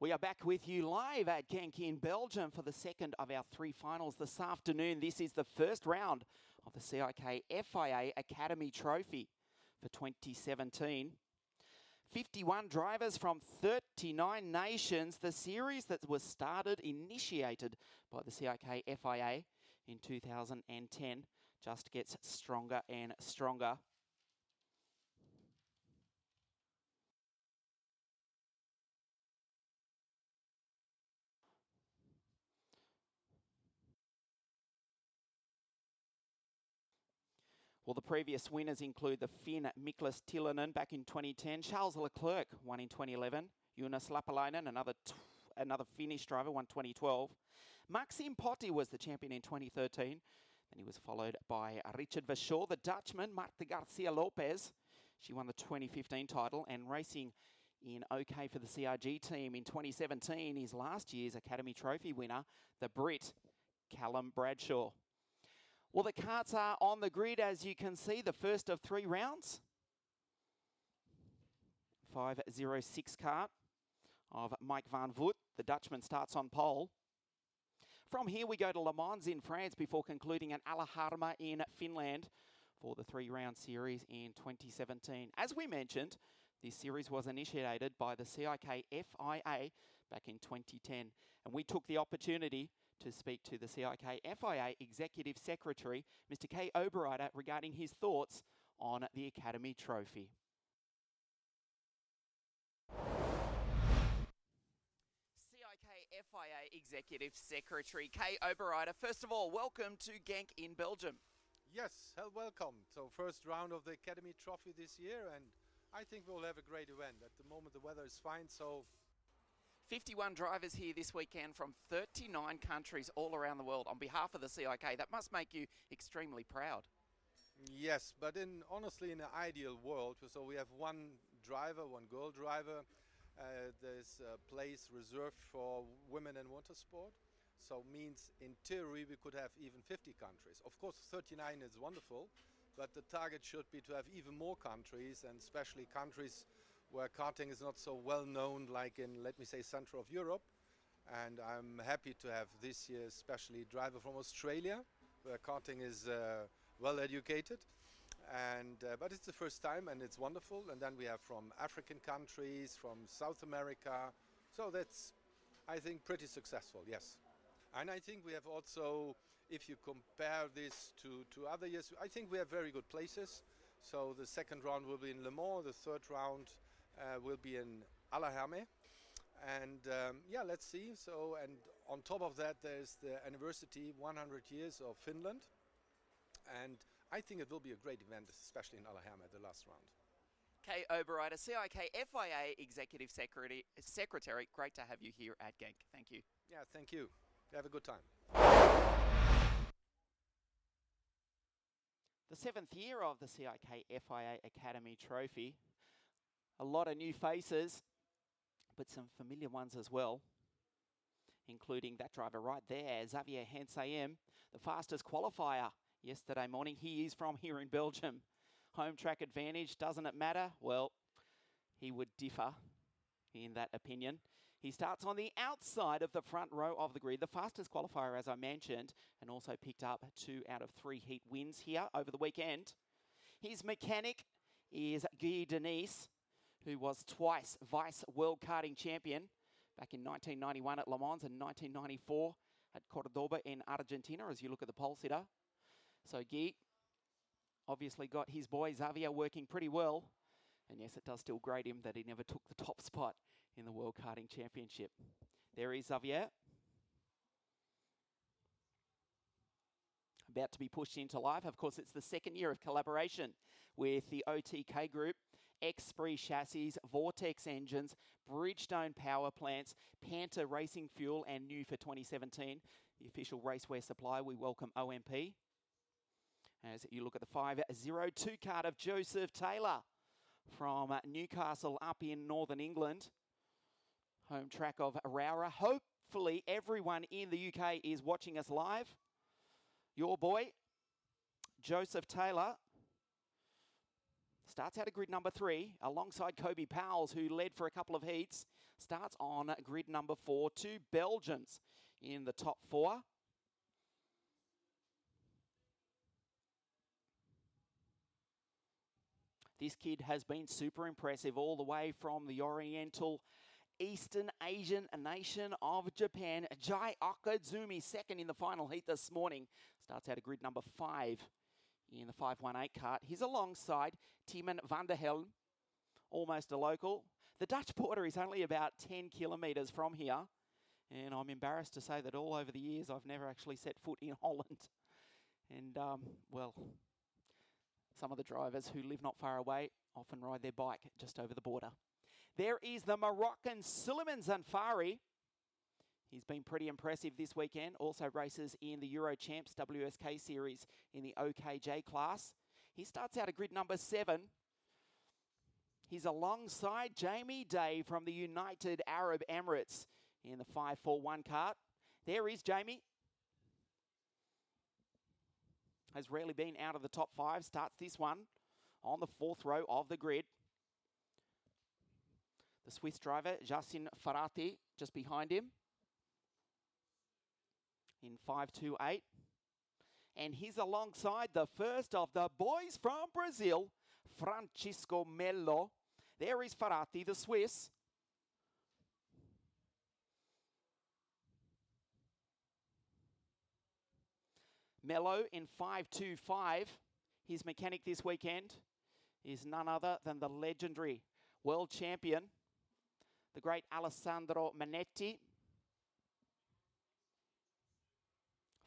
We are back with you live at Genk in Belgium for the second of our three finals this afternoon. This is the first round of the CIK FIA Academy Trophy for 2017. 51 drivers from 39 nations. The series that was initiated by the CIK FIA in 2010, just gets stronger and stronger. Well, the previous winners include the Finn Miklas Tillinen back in 2010, Charles Leclerc won in 2011, Jonas Lapalainen, another Finnish driver, won 2012. Maxime Potti was the champion in 2013. Then he was followed by Richard Verschoor, the Dutchman, Marta Garcia Lopez. She won the 2015 title, and racing in OK for the CRG team in 2017 is last year's Academy Trophy winner, the Brit, Callum Bradshaw. Well, the karts are on the grid, as you can see, the first of three rounds. 506 kart of Mike van Voet. The Dutchman starts on pole. From here, we go to Le Mans in France before concluding at Alaharma in Finland for the three-round series in 2017. As we mentioned, this series was initiated by the CIK FIA back in 2010, and we took the opportunity to speak to the CIK FIA Executive Secretary, Mr. Kay Oberreiter, regarding his thoughts on the Academy Trophy. CIK FIA Executive Secretary Kay Oberreiter, first of all, welcome to Genk in Belgium. Yes, welcome. So first round of the Academy Trophy this year, and I think we'll have a great event. At the moment the weather is fine, so 51 drivers here this weekend from 39 countries all around the world on behalf of the CIK. That must make you extremely proud. yes, but honestly in an ideal world, so we have one driver, one girl driver. There's a place reserved for women in motorsport. So means in theory we could have even 50 countries. Of course 39 is wonderful, but the target should be to have even more countries, and especially countries where karting is not so well known, like in, let me say, Central of Europe. And I'm happy to have this year especially a driver from Australia, where karting is well educated. And but it's the first time, and it's wonderful. And then we have from African countries, from South America. So that's, I think, pretty successful, yes. And I think we have also, if you compare this to other years, I think we have very good places. So the second round will be in Le Mans, the third round will be in Alaharma. And yeah, let's see. So, and on top of that, there's the anniversary 100 years of Finland. And I think it will be a great event, especially in Alaharma, the last round. Kay Oberreiter, CIK FIA Executive Secretary, great to have you here at Genk. Thank you. Yeah, thank you. Have a good time. The seventh year of the CIK FIA Academy Trophy. A lot of new faces, but some familiar ones as well, including that driver right there, Xavier Hensayem, the fastest qualifier yesterday morning. He is from here in Belgium. Home track advantage, doesn't it matter? Well, he would differ in that opinion. He starts on the outside of the front row of the grid, the fastest qualifier, as I mentioned, and also picked up 2 out of 3 heat wins here over the weekend. His mechanic is Guy Denise, who was twice vice world karting champion back in 1991 at Le Mans and 1994 at Cordoba in Argentina, as you look at the pole sitter. So Guy obviously got his boy Xavier working pretty well. And yes, it does still grate him that he never took the top spot in the World Karting Championship. There is Xavier, about to be pushed into life. Of course, it's the second year of collaboration with the OTK Group, X-Spree Chassis, Vortex Engines, Bridgestone Power Plants, Panther Racing Fuel, and new for 2017, the official racewear supplier. We welcome OMP. As you look at the 502 kart of Joseph Taylor from Newcastle up in Northern England. Home track of Aroura. Hopefully everyone in the UK is watching us live. Your boy, Joseph Taylor, Starts out of grid number 3 alongside Kobe Powles, who led for a couple of heats. Starts on grid number 4. 2 Belgians in the top 4. This kid has been super impressive all the way from the Oriental Eastern Asian nation of Japan. Jai Akazumi, second in the final heat this morning. Starts out of grid number 5 in the 518 cart. He's alongside Timon van der Helm, almost a local. The Dutch border is only about 10 kilometres from here. And I'm embarrassed to say that all over the years I've never actually set foot in Holland. And, well, some of the drivers who live not far away often ride their bike just over the border. There is the Moroccan Suleiman Zanfari. He's been pretty impressive this weekend. Also races in the Euro Champs WSK Series in the OKJ class. He starts out at grid number 7. He's alongside Jamie Day from the United Arab Emirates in the 541 cart. There is Jamie. Has rarely been out of the top 5. Starts this one on the 4th row of the grid. The Swiss driver, Yacine Farati, just behind him in 528. And he's alongside the first of the boys from Brazil, Francisco Melo. There is Farati, the Swiss. Melo in 525. His mechanic this weekend is none other than the legendary world champion, the great Alessandro Manetti.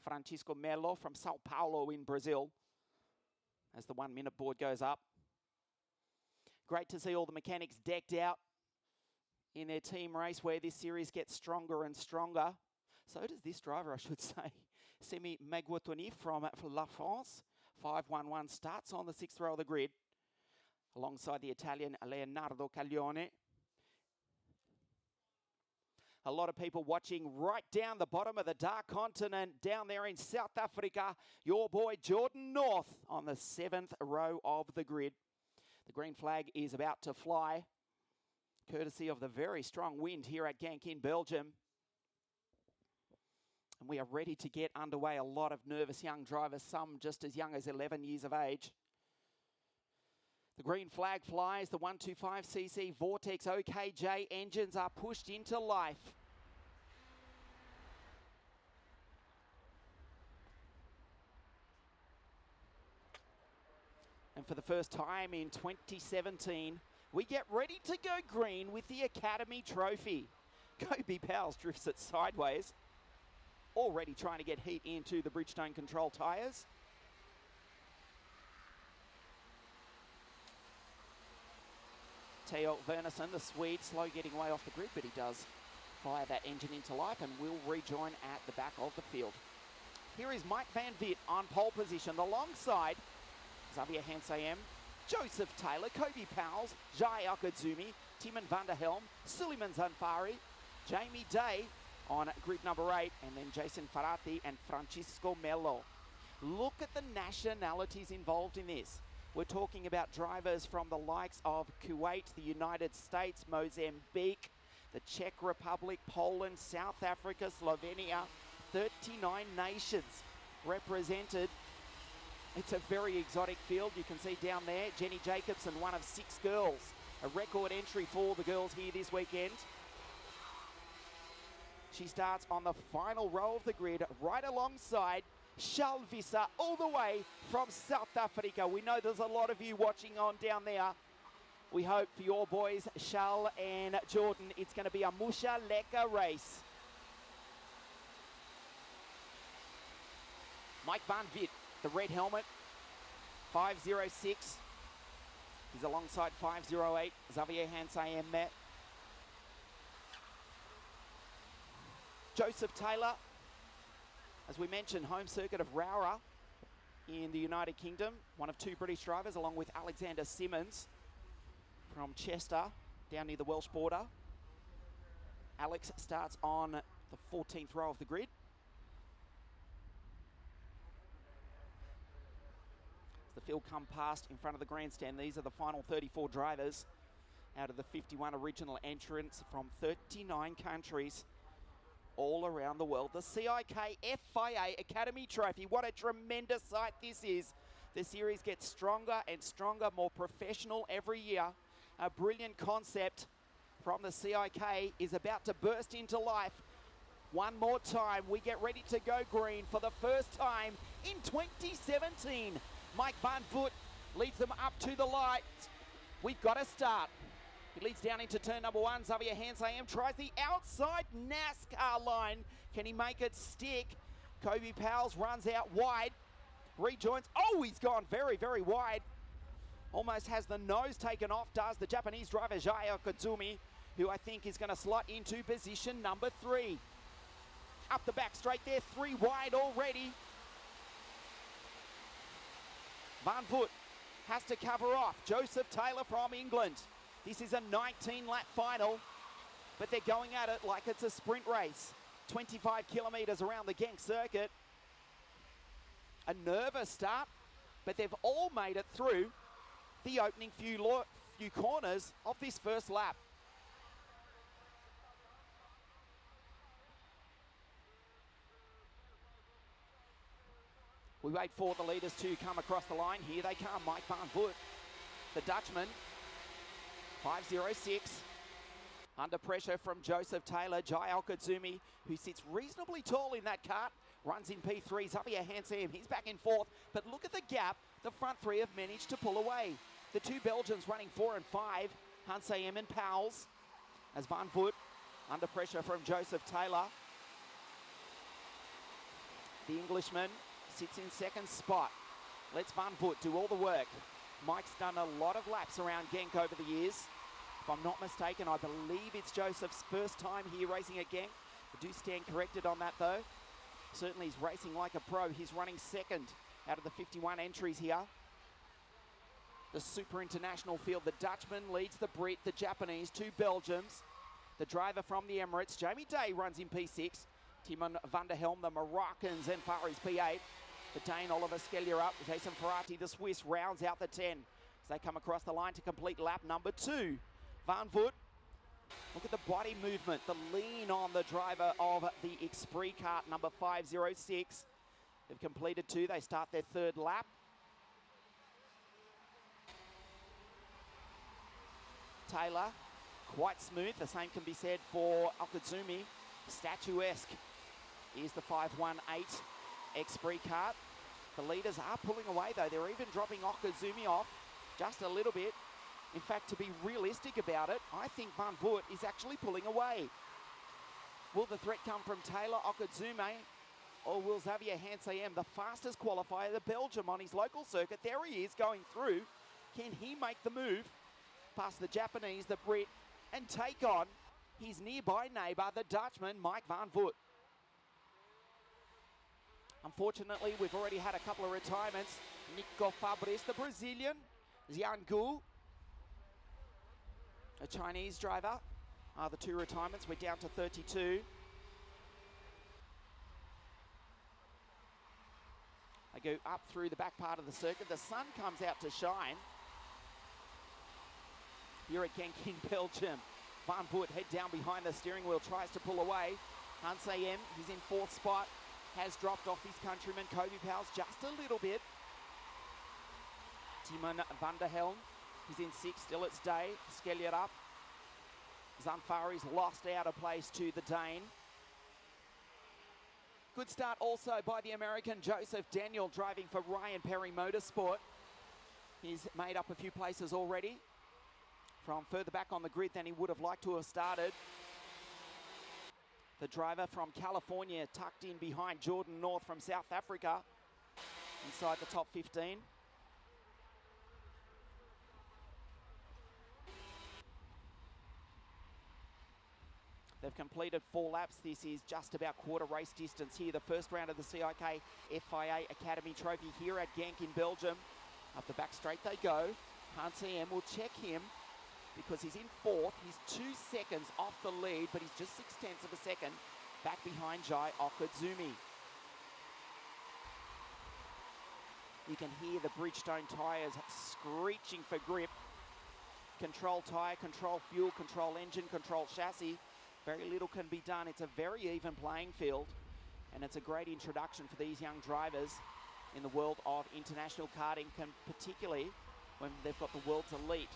Francisco Melo from Sao Paulo in Brazil, as the 1 minute board goes up. Great to see all the mechanics decked out in their team race where this series gets stronger and stronger. So does this driver, I should say. Semi Maguetoni from La France. 511 starts on the 6th row of the grid alongside the Italian Leonardo Caglione. A lot of people watching right down the bottom of the dark continent, down there in South Africa. Your boy Jordan North on the 7th row of the grid. The green flag is about to fly, courtesy of the very strong wind here at Genk in Belgium. And we are ready to get underway. A lot of nervous young drivers, some just as young as 11 years of age. The green flag flies. The 125cc Vortex OKJ engines are pushed into life. And for the first time in 2017, we get ready to go green with the Academy Trophy. Kobe Powles drifts it sideways, already trying to get heat into the Bridgestone Control tyres. Theo Wernersen, the Swede, slow getting way off the grid, but he does fire that engine into life and will rejoin at the back of the field. Here is Mike Van Viet on pole position alongside Xavier Hansayem, Joseph Taylor, Kobe Powles, Jai Akazumi, Timon van der Helm, Suleiman Zanfari, Jamie Day on grid number 8, and then Jason Farati and Francisco Melo. Look at the nationalities involved in this. We're talking about drivers from the likes of Kuwait, the United States, Mozambique, the Czech Republic, Poland, South Africa, Slovenia, 39 nations represented. It's a very exotic field. You can see down there, Jenny Jacobson, one of 6 girls. A record entry for the girls here this weekend. She starts on the final row of the grid, right alongside Shalvisa, all the way from South Africa. We know there's a lot of you watching on down there. We hope for your boys, Shal and Jordan, it's going to be a Musha Leka race. Mike Van Viet, the red helmet, 506. He's alongside 508, Xavier Hansayem Met. Joseph Taylor, as we mentioned, home circuit of Rowra in the United Kingdom. One of 2 British drivers, along with Alexander Simmons from Chester, down near the Welsh border. Alex starts on the 14th row of the grid. The field come past in front of the grandstand. These are the final 34 drivers out of the 51 original entrants from 39 countries all around the world. The CIK FIA Academy Trophy. What a tremendous sight this is. The series gets stronger and stronger, more professional every year. A brilliant concept from the CIK is about to burst into life. One more time, we get ready to go green for the first time in 2017. Mike Van Voet leads them up to the light. We've got to start. He leads down into turn number one. Xavier Hansayem tries the outside NASCAR line. Can he make it stick? Kobe Powles runs out wide. Rejoins. Oh, he's gone very, very wide. Almost has the nose taken off, does the Japanese driver Jai Okazumi, who I think is going to slot into position number 3. Up the back straight there, 3 wide already. Van Voet has to cover off. Joseph Taylor from England. This is a 19-lap final, but they're going at it like it's a sprint race. 25 kilometres around the Genk circuit. A nervous start, but they've all made it through the opening few corners of this first lap. We wait for the leaders to come across the line. Here they come, Mike Van Voet, the Dutchman, 5.06. Under pressure from Joseph Taylor, Jai Okazumi, who sits reasonably tall in that kart, runs in P3. Xavier Hansayem, he's back in 4th, but look at the gap the front 3 have managed to pull away. The 2 Belgians running 4 and 5, Hansayem and Powles, as Van Voet under pressure from Joseph Taylor. The Englishman sits in 2nd spot. Let's Van Voet do all the work. Mike's done a lot of laps around Genk over the years. If I'm not mistaken, I believe it's Joseph's first time here racing at Genk. I do stand corrected on that though. Certainly he's racing like a pro. He's running 2nd out of the 51 entries here. The super international field, the Dutchman leads the Brit, the Japanese, 2 Belgians. The driver from the Emirates, Jamie Day, runs in P6. Timon van der Helm, the Moroccans, and Faris P8. The Dane, Oliver Skellier up. Jason Ferrati, the Swiss, rounds out the 10 as they come across the line to complete lap number 2. Van Voet, look at the body movement, the lean on the driver of the Esprit kart, number 506. They've completed 2. They start their 3rd lap. Taylor, quite smooth. The same can be said for Okazumi. Statuesque is the 518 Esprit kart. The leaders are pulling away though. They're even dropping Okazumi off just a little bit. In fact, to be realistic about it, I think Van Voet is actually pulling away. Will the threat come from Taylor, Okazumi, or will Xavier Hansayem, the fastest qualifier, the Belgium on his local circuit? There he is going through. Can he make the move past the Japanese, the Brit, and take on his nearby neighbour, the Dutchman, Mike Van Voet? Unfortunately, we've already had a couple of retirements. Nico Fabris, the Brazilian, Xian Gu, a Chinese driver, are the 2 retirements. We're down to 32. I go up through the back part of the circuit. The sun comes out to shine here at Genk in Belgium. Van Voet head down behind the steering wheel, tries to pull away. Hansayem, he's in 4th spot, has dropped off his countryman Kobe Powles just a little bit. Timon van der Helm, he's in 6th, still it's Day. Skellier up. Zanfari's lost out of place to the Dane. Good start also by the American Joseph Daniel, driving for Ryan Perry Motorsport. He's made up a few places already from further back on the grid than he would have liked to have started. The driver from California tucked in behind Jordan North from South Africa inside the top 15. They've completed 4 laps. This is just about quarter race distance here. The first round of the CIK FIA Academy Trophy here at Genk in Belgium. Up the back straight they go. Hansayem will check him because he's in 4th. He's 2 seconds off the lead, but he's just 0.6 of a second back behind Jai Okazumi. You can hear the Bridgestone tyres screeching for grip. Control tyre, control fuel, control engine, control chassis. Very little can be done. It's a very even playing field, and it's a great introduction for these young drivers in the world of international karting, particularly when they've got the world's elite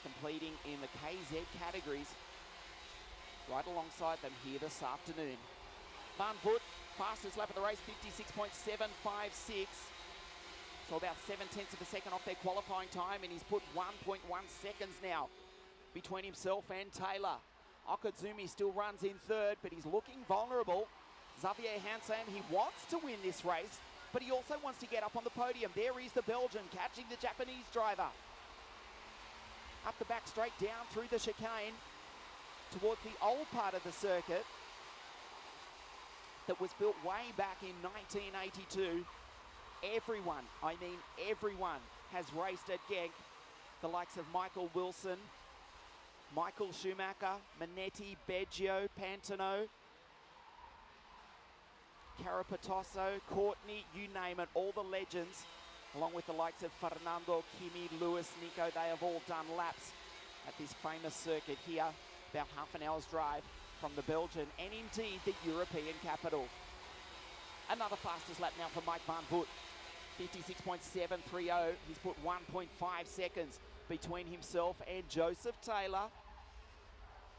competing in the KZ categories right alongside them here this afternoon. Van Voet, fastest lap of the race, 56.756. So about 0.7 of a second off their qualifying time, and he's put 1.1 seconds now between himself and Taylor. Okazumi still runs in third, but he's looking vulnerable. Xavier Hansen, he wants to win this race, but he also wants to get up on the podium. There is the Belgian catching the Japanese driver. Up the back straight, down through the chicane towards the old part of the circuit that was built way back in 1982. Everyone, I mean everyone, has raced at Genk. The likes of Michael Wilson, Michael Schumacher, Manetti, Beggio, Pantano, Carapatoso, Courtney, you name it, all the legends, along with the likes of Fernando, Kimi, Lewis, Nico, they have all done laps at this famous circuit here, about half an hour's drive from the Belgian and indeed the European capital. Another fastest lap now for Mike Van Voet. 56.730. He's put 1.5 seconds between himself and Joseph Taylor.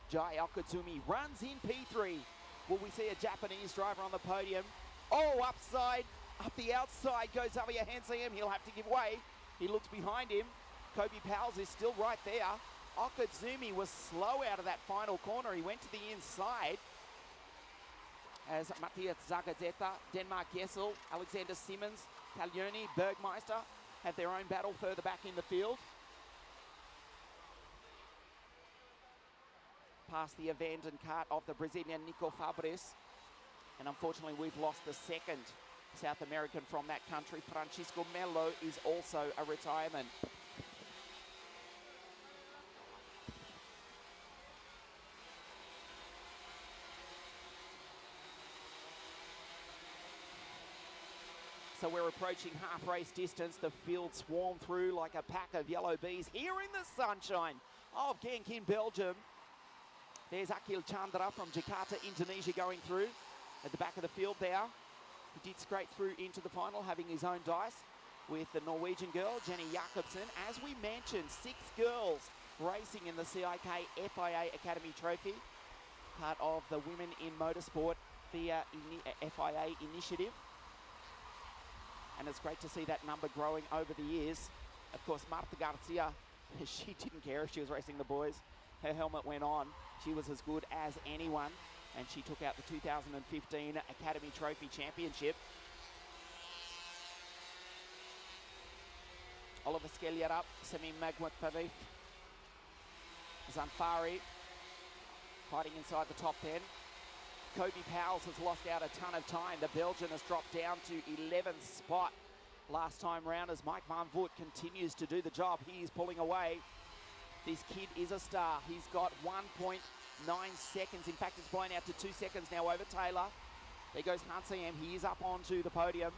Jai Okazumi runs in P3. Will we see a Japanese driver on the podium? Oh, upside, up the outside goes Xavier Hansen. He'll have to give way. He looks behind him. Kobe Powell is still right there. Okazumi was slow out of that final corner. He went to the inside as Matthias Zagazeta, Denmark Gessel, Alexander Simmons, Taglioni, Bergmeister have their own battle further back in the field. Past the abandoned cart of the Brazilian Nico Fabris. And unfortunately, we've lost the second South American from that country. Francisco Melo is also a retirement. So we're approaching half race distance. The field swarmed through like a pack of yellow bees here in the sunshine of Genk in Belgium. There's Akil Chandra from Jakarta, Indonesia going through at the back of the field there. He did scrape through into the final, having his own dice with the Norwegian girl, Jenny Jacobsen. As we mentioned, 6 girls racing in the CIK FIA Academy Trophy, part of the Women in Motorsport FIA initiative. And it's great to see that number growing over the years. Of course, Marta Garcia, she didn't care if she was racing the boys. Her helmet went on. She was as good as anyone. And she took out the 2015 Academy Trophy Championship. Oliver Skellier up, Semi Magwatparif. Zanfari fighting inside the top 10. Kobe Powell has lost out a ton of time. The Belgian has dropped down to 11th spot last time round as Mike Van Voet continues to do the job. He is pulling away. This kid is a star. He's got 1.9 seconds. In fact, it's blown out to 2 seconds now over Taylor. There goes Hansayam. He is up onto the podium.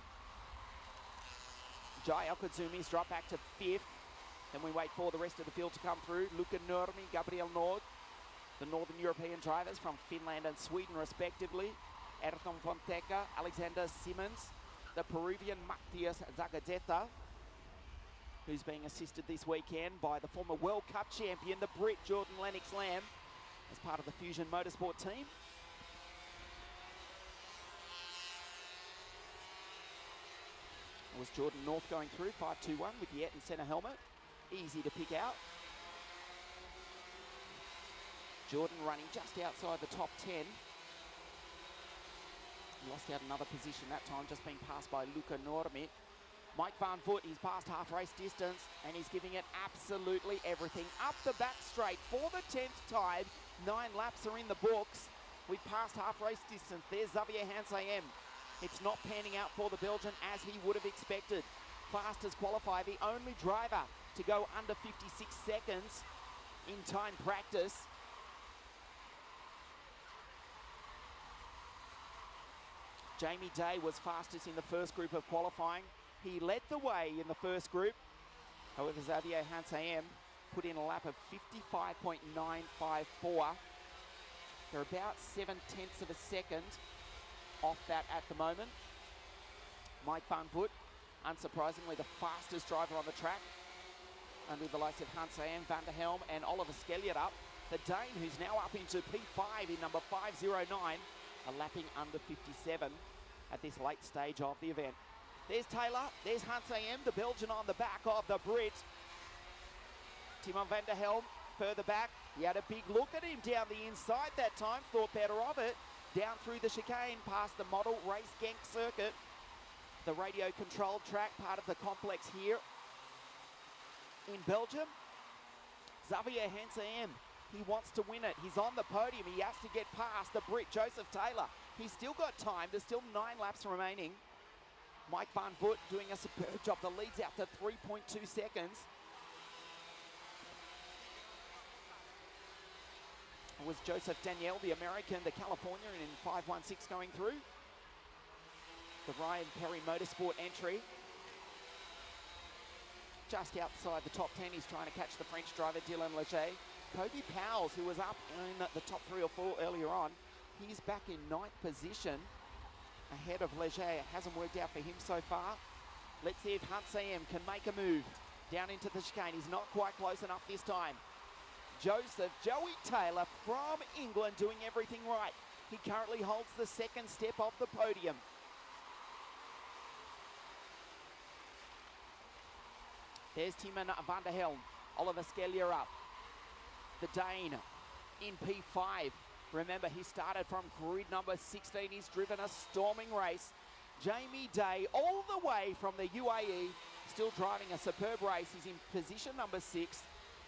Jai Okazumi's dropped back to 5th. Then we wait for the rest of the field to come through. Luca Nurmi, Gabriel Nord. The Northern European drivers from Finland and Sweden respectively. Ayrton Fonteca, Alexander Simmons, the Peruvian Matthias Zagazeta, who's being assisted this weekend by the former World Cup champion, the Brit Jordan Lennox Lamb, as part of the Fusion Motorsport team. It was Jordan North going through, 5-2-1 with the Etten centre helmet. Easy to pick out. Jordan running just outside the top 10. Lost out another position that time, just being passed by Luca Nurmi. Mike Van Voet, he's past half race distance and he's giving it absolutely everything. Up the back straight for the 10th time. 9 laps are in the books. We've passed half race distance. There's Xavier Hansayem. It's not panning out for the Belgian as he would have expected. Fastest qualifier, the only driver to go under 56 seconds in time practice. Jamie Day was fastest in the first group of qualifying. He led the way in the first group. However, Xavier Hansayem put in a lap of 55.954. They're about 7/10 of a second off that at the moment. Mike Van Voet, unsurprisingly, the fastest driver on the track, under the likes of Hansayem, Van der Helm, and Oliver Skelliet up. The Dane, who's now up into P5 in number 509, are lapping under 57 at this late stage of the event. There's Taylor, there's Hansayem, the Belgian on the back of the Brit. Timon van der Helm further back. He had a big look at him down the inside that time, thought better of it. Down through the chicane, past the model race Genk circuit. The radio-controlled track, part of the complex here in Belgium. Xavier Hansayem, he wants to win it. He's on the podium. He has to get past the Brit, Joseph Taylor. He's still got time. There's still 9 laps remaining. Mike Van Voet doing a superb job. The lead's out to 3.2 seconds. It was Joseph Daniel, the American, the Californian in 5:16 going through. The Ryan Perry Motorsport entry. Just outside the top 10, he's trying to catch the French driver, Dylan Leger. Kobe Powles, who was up in the top 3 or 4 earlier on, he's back in 9th position ahead of Leger. It hasn't worked out for him so far. Let's see if Hansayem can make a move down into the chicane. He's not quite close enough this time. Joey Taylor from England doing everything right. He currently holds the second step of the podium. There's Timon van der Helm. Oliver Skelliet up. The Dane in P5. Remember, he started from grid number 16. He's driven a storming race. Jamie Day, all the way from the UAE, still driving a superb race. He's in position number 6.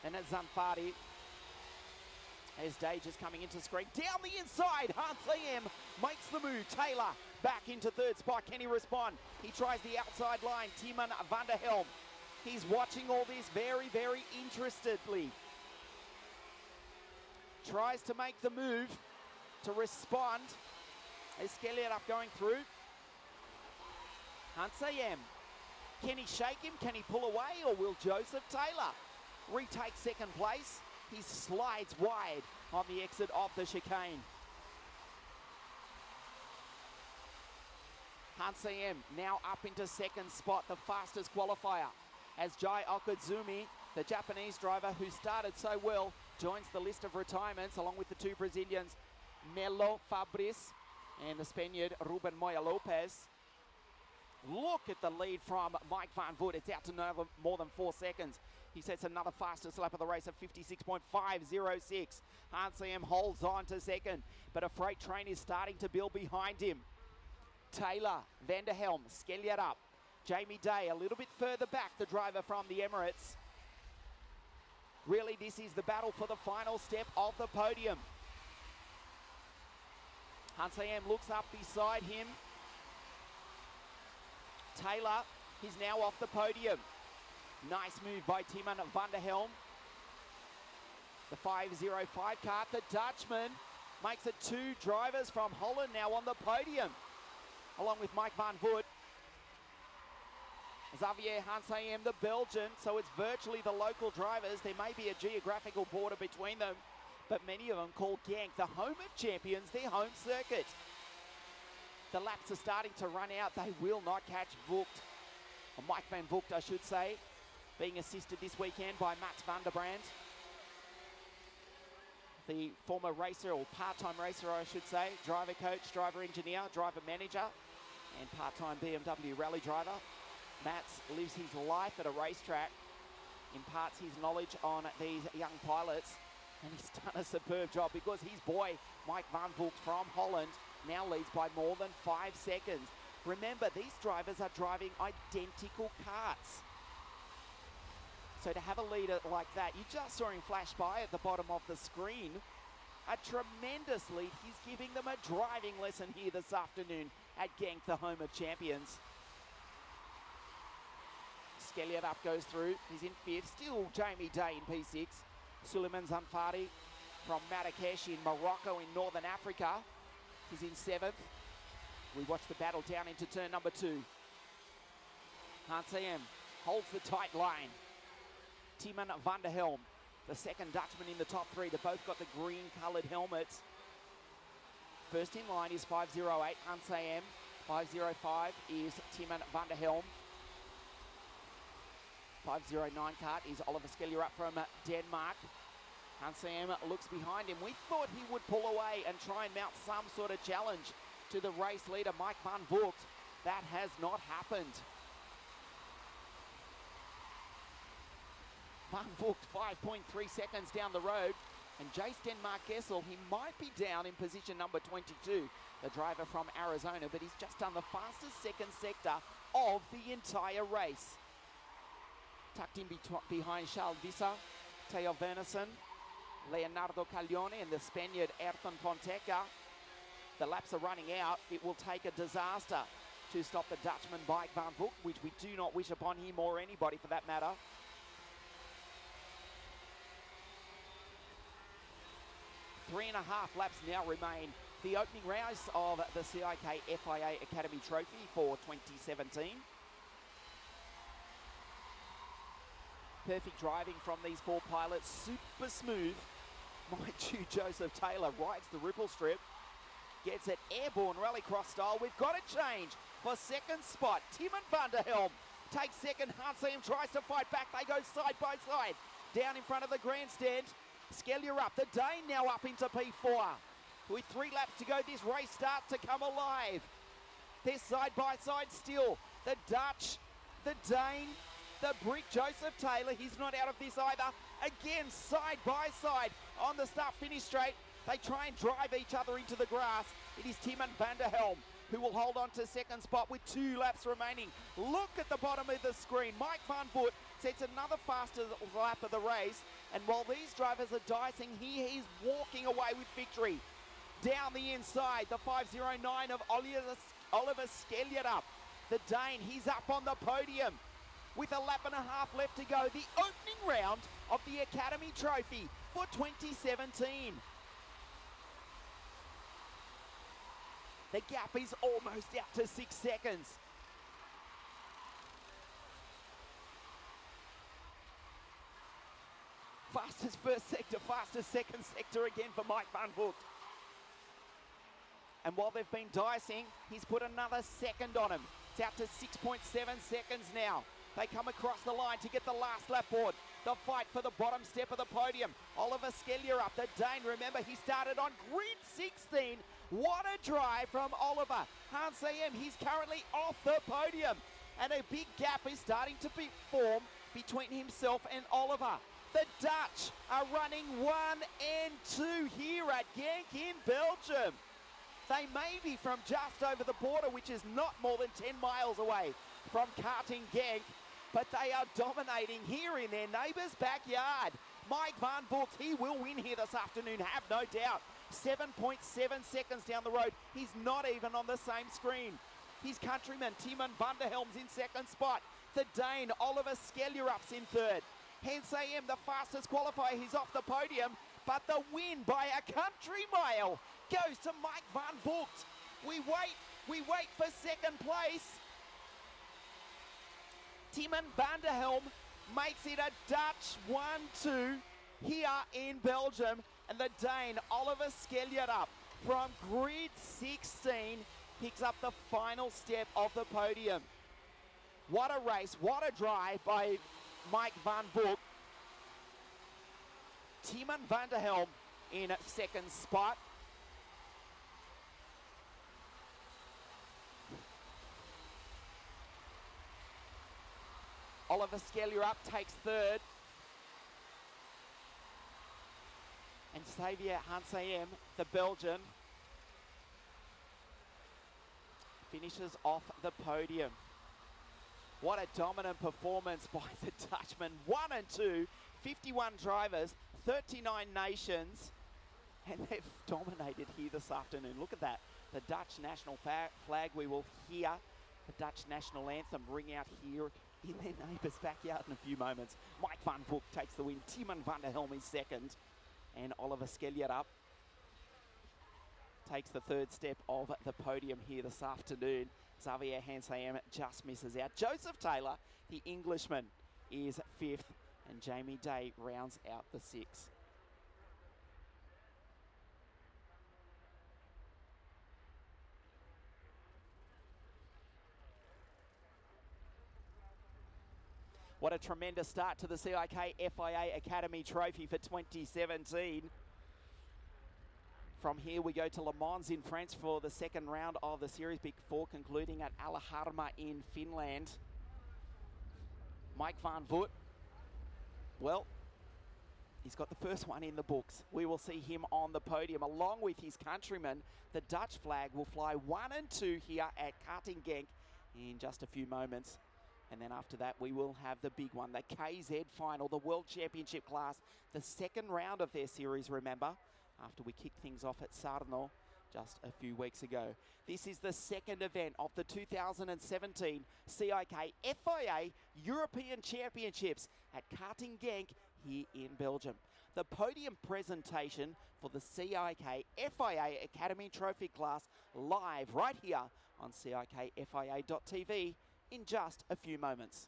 And that's Zanfari. As Day just coming into screen. Down the inside, Hansayem makes the move. Taylor back into 3rd spot. Can he respond? He tries the outside line. Timon van der Helm. He's watching all this very, very interestedly. Tries to make the move to respond. Is Skelliet up going through? Hansayem. Can he shake him? Can he pull away? Or will Joseph Taylor retake 2nd place? He slides wide on the exit of the chicane. Hansayem now up into 2nd spot, the fastest qualifier, as Jai Okazumi, the Japanese driver who started so well, joins the list of retirements along with the 2 Brazilians, Melo Fabris and the Spaniard Ruben Moya Lopez. Look at the lead from Mike Van Voet. It's out to no more than 4 seconds. He sets another fastest lap of the race at 56.506. Hansayem holds on to 2nd, but a freight train is starting to build behind him. Taylor, Van der Helm, Skelliet up. Jamie Day a little bit further back, the driver from the Emirates. Really, this is the battle for the final step of the podium. Hansayem looks up beside him. Taylor, he's now off the podium. Nice move by Timon van der Helm. The 505 kart, the Dutchman, makes it 2 drivers from Holland now on the podium, along with Mike Van Voet. Xavier Hansayem, the Belgian, so it's virtually the local drivers. There may be a geographical border between them, but many of them call Genk the home of champions, their home circuit. The laps are starting to run out. They will not catch Voet, or Mike Van Voet, I should say, being assisted this weekend by Mats van der Brand, the former racer, or part-time racer, I should say, driver coach, driver engineer, driver manager, and part-time BMW rally driver. Mats lives his life at a racetrack, imparts his knowledge on these young pilots, and he's done a superb job because his boy, Mike Van Voet from Holland, now leads by more than 5 seconds. Remember, these drivers are driving identical karts. So to have a leader like that, you just saw him flash by at the bottom of the screen. A tremendous lead. He's giving them a driving lesson here this afternoon at Genk, the home of champions. Skelliet up goes through. He's in 5th. Still Jamie Day in P6. Suleiman Zanfari from Marrakesh in Morocco in Northern Africa. He's in 7th. We watch the battle down into turn number 2. Hans AM holds the tight line. Timon van der Helm, the second Dutchman in the top three. They both got the green-coloured helmets. First in line is 508, Hans AM. 505 is Timon van der Helm. 509 Kart is Oliver Skellier up from Denmark. Hans AM looks behind him. We thought he would pull away and try and mount some sort of challenge to the race leader, Mike van Vogt. That has not happened. Van Vogt 5.3 seconds down the road. And Jace Denmark Gessel, he might be down in position number 22, the driver from Arizona, but he's just done the fastest second sector of the entire race. Tucked in behind Charles Visser, Theo Wernersen, Leonardo Caglione and the Spaniard Ayrton Fonseca. The laps are running out. It will take a disaster to stop the Dutchman Mike van Vogt, which we do not wish upon him or anybody for that matter. 3.5 laps now remain. The opening race of the CIK FIA Academy Trophy for 2017. Perfect driving from these four pilots, super smooth. Mind you, Joseph Taylor rides the ripple strip, gets it airborne rallycross style. We've got a change for second spot. Timon van der Helm takes second. Hans AM tries to fight back. They go side by side. Down in front of the grandstand. Skellier up. The Dane now up into P4. With 3 laps to go, this race starts to come alive. They're side by side still. The Dutch, the Dane, the Brick, Joseph Taylor. He's not out of this either. Again, side by side on the start-finish straight. They try and drive each other into the grass. It is Timon van der Helm who will hold on to second spot with 2 laps remaining. Look at the bottom of the screen. Mike van Vogt sets another faster lap of the race. And while these drivers are dicing, he's walking away with victory. Down the inside, the 509 of Oliver Skellier up. The Dane, he's up on the podium with a lap and a half left to go. The opening round of the Academy Trophy for 2017. The gap is almost out to 6 seconds. Fastest first sector, fastest second sector again for Mike van Vogt. And while they've been dicing, he's put another second on him. It's out to 6.7 seconds now. They come across the line to get the last lap board. The fight for the bottom step of the podium. Oliver Skellier up. The Dane, remember, he started on grid 16. What a drive from Oliver. Hans AM, he's currently off the podium. And a big gap is starting to be formed between himself and Oliver. The Dutch are running 1 and 2 here at Genk in Belgium. They may be from just over the border, which is not more than 10 miles away from karting Genk, but they are dominating here in their neighbour's backyard. Mike van Vogt, he will win here this afternoon, have no doubt. 7.7 seconds down the road. He's not even on the same screen. His countryman, Timon van der Helm's in second spot. The Dane, Oliver Skellier up's in third. Hans AM, the fastest qualifier, he's off the podium, but the win by a country mile goes to Mike van Vogt. We wait for second place. Timon van der Helm makes it a Dutch 1-2 here in Belgium. And the Dane, Oliver Skellier up from grid 16, picks up the final step of the podium. What a race, what a drive by Mike van Vogt. Timon van der Helm in second spot. Oliver Skellier up takes third. And Xavier Hans AM, the Belgian, finishes off the podium. What a dominant performance by the Dutchman. 1 and 2, 51 drivers, 39 nations, and they've dominated here this afternoon. Look at that. The Dutch national flag. We will hear the Dutch national anthem ring out here in their neighbour's backyard in a few moments. Mike van Vogt takes the win. Timon van der Helm is second. And Oliver Skellier up. takes the third step of the podium here this afternoon. Xavier Hansayem just misses out. Joseph Taylor, the Englishman, is fifth, and Jamie Day rounds out the sixth. What a tremendous start to the CIK FIA Academy Trophy for 2017. From here we go to Le Mans in France for the second round of the series before concluding at Alaharma in Finland. Mike Van Voort, well, he's got the first one in the books. We will see him on the podium along with his countrymen. The Dutch flag will fly 1 and 2 here at Karting Genk in just a few moments. And then after that, we will have the big one, the KZ final, the World Championship class, the second round of their series, remember, after we kicked things off at Sarno just a few weeks ago. This is the second event of the 2017 CIK FIA European Championships at Karting Genk here in Belgium. The podium presentation for the CIK FIA Academy Trophy class live right here on CIKFIA.tv in just a few moments.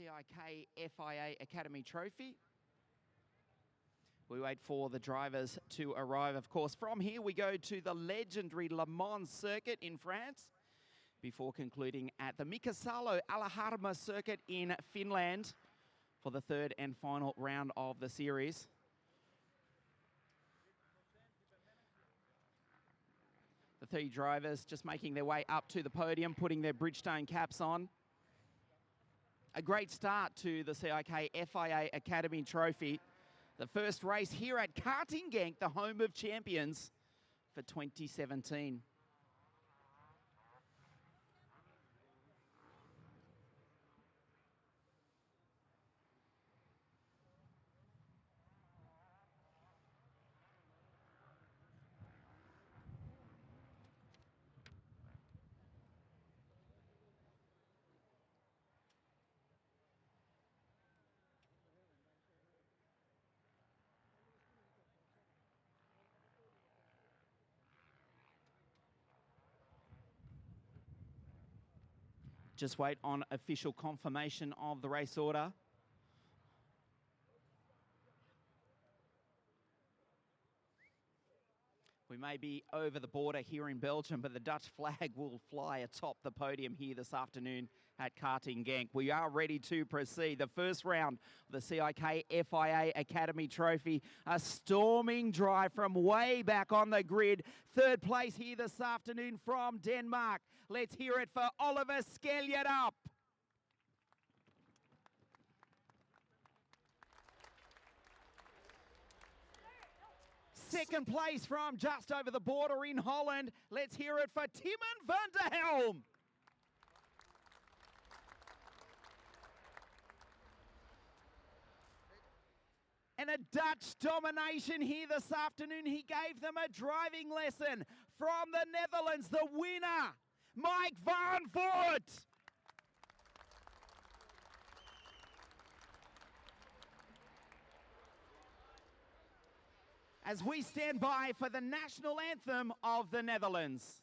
CIK FIA Academy Trophy. We wait for the drivers to arrive, of course. From here, we go to the legendary Le Mans circuit in France before concluding at the Mikasalo Alaharma circuit in Finland for the third and final round of the series. The three drivers just making their way up to the podium, putting their Bridgestone caps on. A great start to the CIK FIA Academy Trophy. The first race here at Genk, the home of champions for 2017. Just wait on official confirmation of the race order. We may be over the border here in Belgium, but the Dutch flag will fly atop the podium here this afternoon at Kart Genk. We are ready to proceed. The first round of the CIK FIA Academy Trophy. A storming drive from way back on the grid. Third place here this afternoon from Denmark. Let's hear it for Oliver Skeljerup. Second place from just over the border in Holland. Let's hear it for Timon van der Helm. And a Dutch domination here this afternoon. He gave them a driving lesson from the Netherlands. The winner, Mike van Voort. As we stand by for the national anthem of the Netherlands.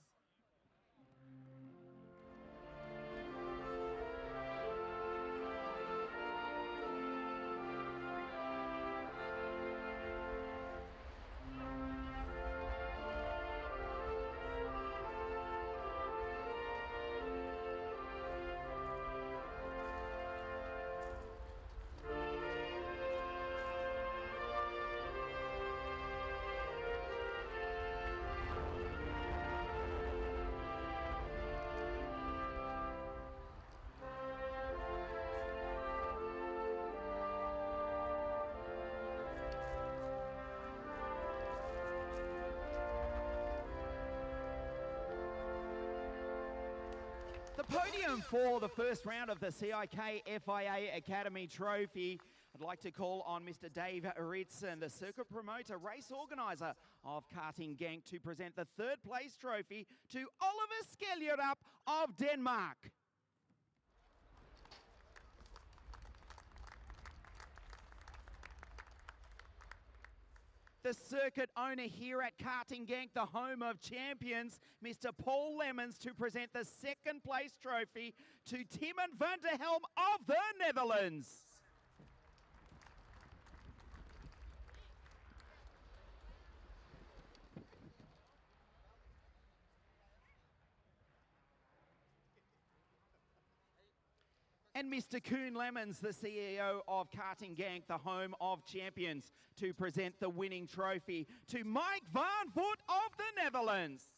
The podium for the first round of the CIK FIA Academy Trophy. I'd like to call on Mr. Dave Ritson, the circuit promoter, race organiser of Kart Genk, to present the third place trophy to Oliver Skeljerup of Denmark. The circuit owner here at Kart Genk, the home of champions, Mr. Paul Lemmens, to present the second place trophy to Timon van der Helm of the Netherlands. And Mr. Koen Lemmens, the CEO of Kart Genk, the home of champions, to present the winning trophy to Mike van Voort of the Netherlands.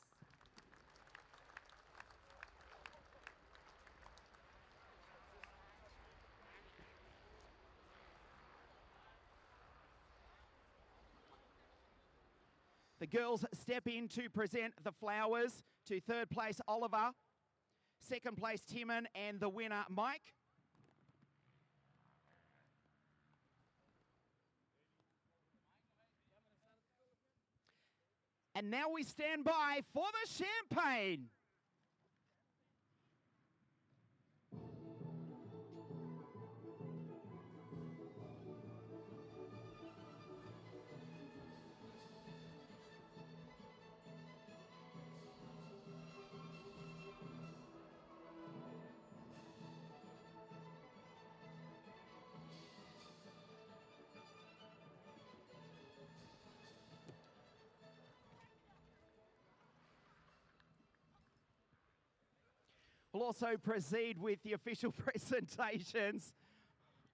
The girls step in to present the flowers to third place Oliver, second place Timon, and the winner Mike. And now we stand by for the champagne. We'll also proceed with the official presentations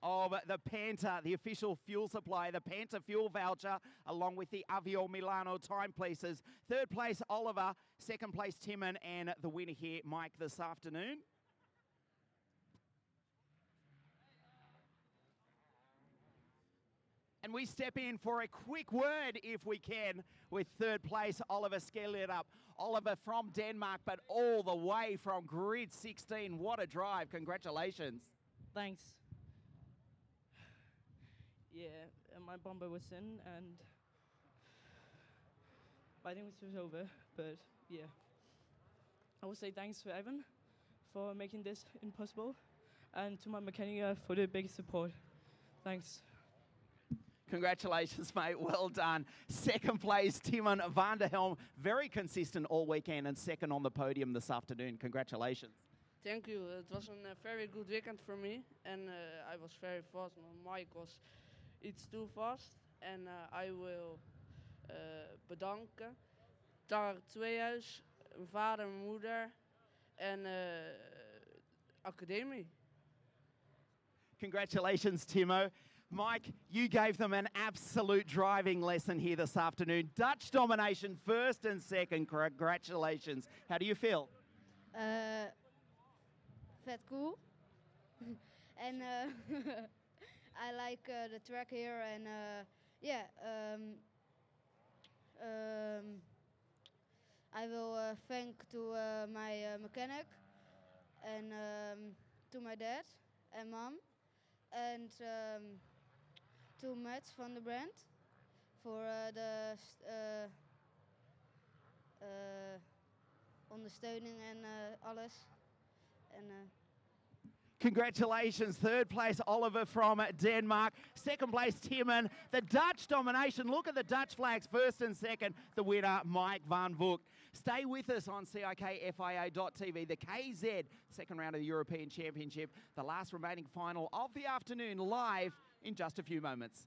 of the Panther, the official fuel supply, the Panther fuel voucher, along with the Avio Milano timepieces. Third place, Oliver. Second place, Timon, and the winner here, Mike, this afternoon. And we step in for a quick word, if we can, with third place, Oliver Skellet up. Oliver from Denmark, but all the way from grid 16. What a drive. Congratulations. Thanks. Yeah, my bumper was in, and I think it was over, but yeah. I would say thanks to Evan for making this impossible, and to my mechanic for the big support. Thanks. Congratulations, mate. Well done. Second place, Timon van der Helm. Very consistent all weekend and second on the podium this afternoon. Congratulations. Thank you. It was a very good weekend for me, and I was very fast. Mike was iets too fast. En I will bedanken Tar Tweehuis, mijn vader, mijn moeder en academie. Congratulations, Timo. Mike, you gave them an absolute driving lesson here this afternoon. Dutch domination, first and second. Congratulations. How do you feel? Vet cool. And I like the track here, and I will thank to my mechanic and to my dad and mom and to Mats van the brand for the ondersteuning en alles. And, Congratulations. Third place, Oliver from Denmark. Second place, Timon. The Dutch domination. Look at the Dutch flags, first and second. The winner, Mike van Vogt. Stay with us on CIKFIA.tv. The KZ, second round of the European Championship. The last remaining final of the afternoon, live in just a few moments.